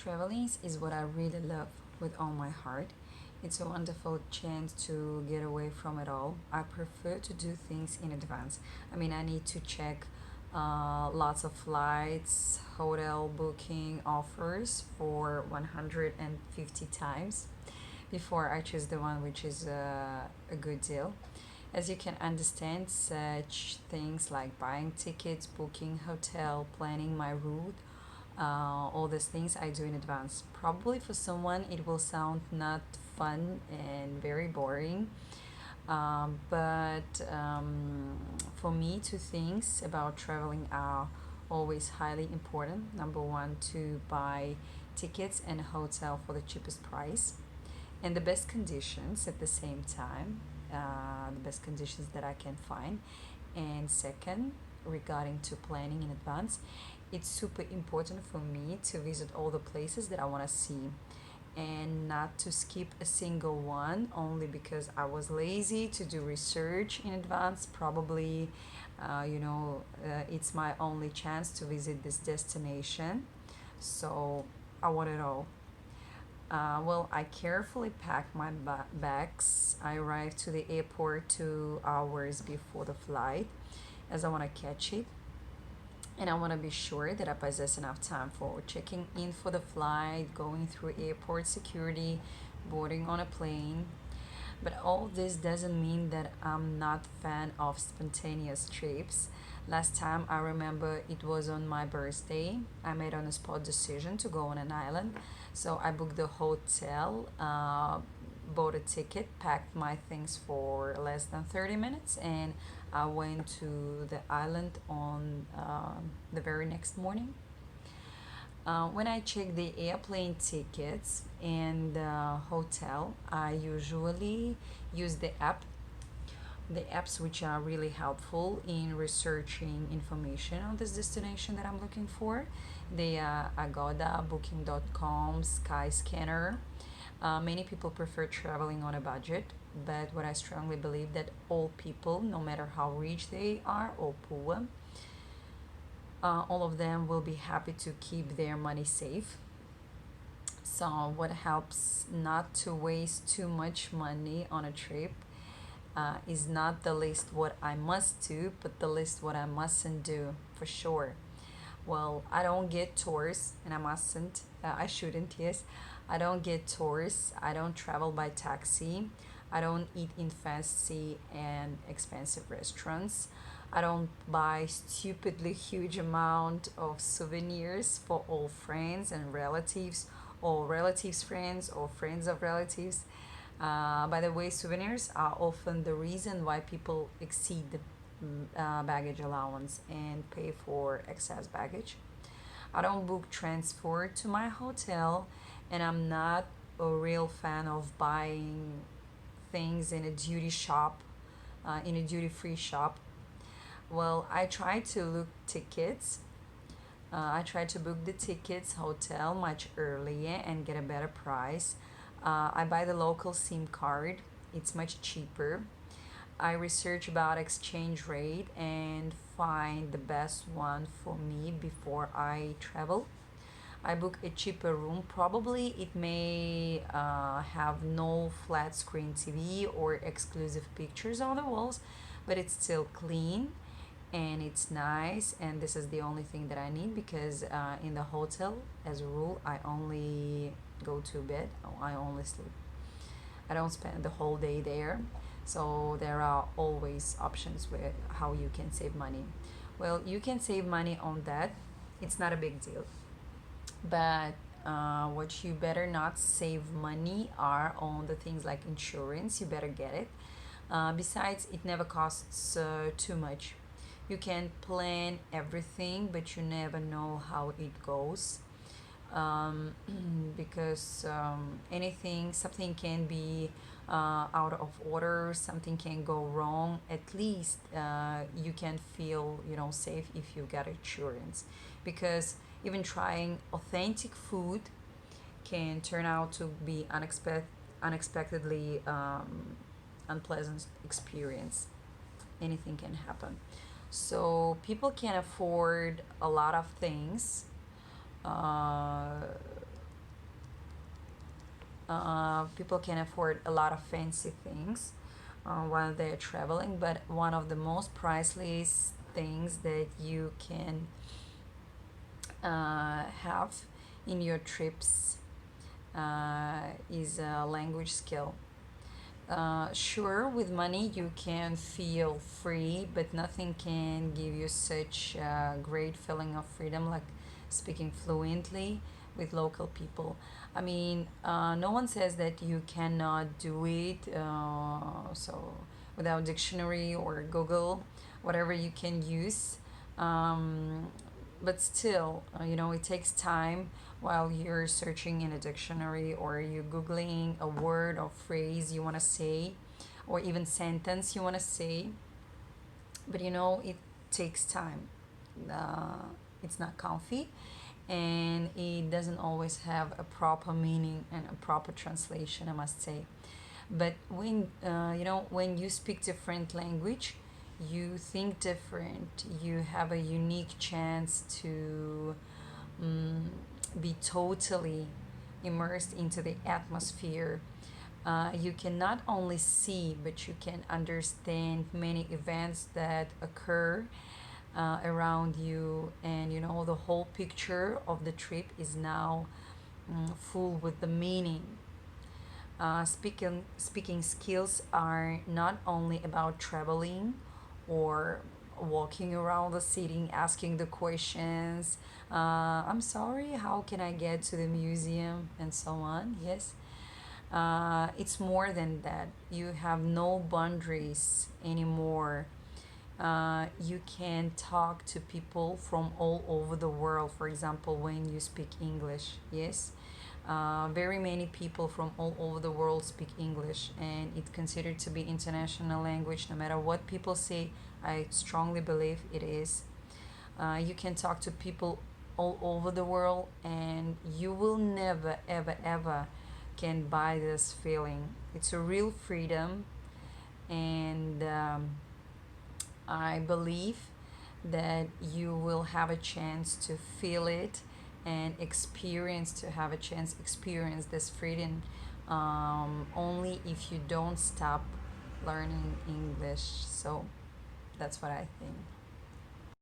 Traveling is what I really love with all my heart. It's a wonderful chance to get away from it all. I prefer to do things in advance. I need to check lots of flights, hotel booking offers for 150 times before I choose the one which is a good deal. As you can understand, such things like buying tickets, booking hotel, planning my route, all these things I do in advance. Probably for someone it will sound not fun and very boring, but for me, two things about traveling are always highly important. Number one, to buy tickets and a hotel for the cheapest price and the best conditions at the same time, the best conditions that I can find. And second, regarding to planning in advance, it's super important for me to visit all the places that I want to see and not to skip a single one only because I was lazy to do research in advance. Probably, it's my only chance to visit this destination. So I want it all. I carefully packed my bags. I arrived to the airport 2 hours before the flight as I want to catch it. And I want to be sure that I possess enough time for checking in for the flight, going through airport security, boarding on a plane. But all this doesn't mean that I'm not a fan of spontaneous trips. Last time I remember it was on my birthday. I made on a spot decision to go on an island. So I booked the hotel, bought a ticket, packed my things for less than 30 minutes, and I went to the island on the very next morning. When I check the airplane tickets and the hotel, I usually use the apps which are really helpful in researching information on this destination that I'm looking for. They are Agoda, Booking.com, Skyscanner. Many people prefer traveling on a budget, but what I strongly believe that all people, no matter how rich they are or poor, all of them will be happy to keep their money safe. So, what helps not to waste too much money on a trip is not the list what I must do, but the list what I mustn't do for sure. Well, I don't get tours, and I mustn't. I shouldn't. Yes, I don't get tours. I don't travel by taxi. I don't eat in fancy and expensive restaurants. I don't buy stupidly huge amount of souvenirs for all friends and relatives, or relatives' friends, or friends of relatives. By the way, souvenirs are often the reason why people exceed the baggage allowance and pay for excess baggage. I don't book transport to my hotel, and I'm not a real fan of buying things in a duty shop, in a duty free shop. Well, I try to look tickets. I try to book the tickets hotel much earlier and get a better price. I buy the local SIM card. It's much cheaper. I research about exchange rate and find the best one for me before I travel. I book a cheaper room. Probably it may have no flat screen TV or exclusive pictures on the walls, but it's still clean and it's nice. And this is the only thing that I need because in the hotel, as a rule, I only go to bed. I only sleep. I don't spend the whole day there. So there are always options where how you can save money. Well, you can save money on that. It's not a big deal. But what you better not save money are on the things like insurance. You better get it. Besides, it never costs too much. You can plan everything, but you never know how it goes. um, because something can be out of order, something can go wrong. At least you can feel safe if you get insurance, because even trying authentic food can turn out to be unexpectedly unpleasant experience. Anything can happen. So people can afford a lot of things, uh, People can afford a lot of fancy things while they're traveling, but one of the most priceless things that you can have in your trips is a language skill. Sure, with money you can feel free, but nothing can give you such a great feeling of freedom like speaking fluently with local people. I mean, no one says that you cannot do it. So, without dictionary or Google, whatever you can use. Um, but still, it takes time while you're searching in a dictionary or you're googling a word or phrase you want to say or even sentence you want to say, but it takes time. uh, it's not comfy, and it doesn't always have a proper meaning and a proper translation, I must say. But when you speak different language, you think different, you have a unique chance to um, be totally immersed into the atmosphere. You can not only see, but you can understand many events that occur around you, and the whole picture of the trip is now full with the meaning. Speaking skills are not only about traveling or walking around the city asking the questions, I'm sorry, how can I get to the museum, and so on. Yes, it's more than that. You have no boundaries anymore. You can talk to people from all over the world, for example, when you speak English. Yes, very many people from all over the world speak English, and it's considered to be international language. No matter what people say, I strongly believe it is. You can talk to people all over the world, and you will never, ever, ever can buy this feeling. It's a real freedom, and I believe that you will have a chance to feel it and experience this freedom, only if you don't stop learning English. So that's what I think.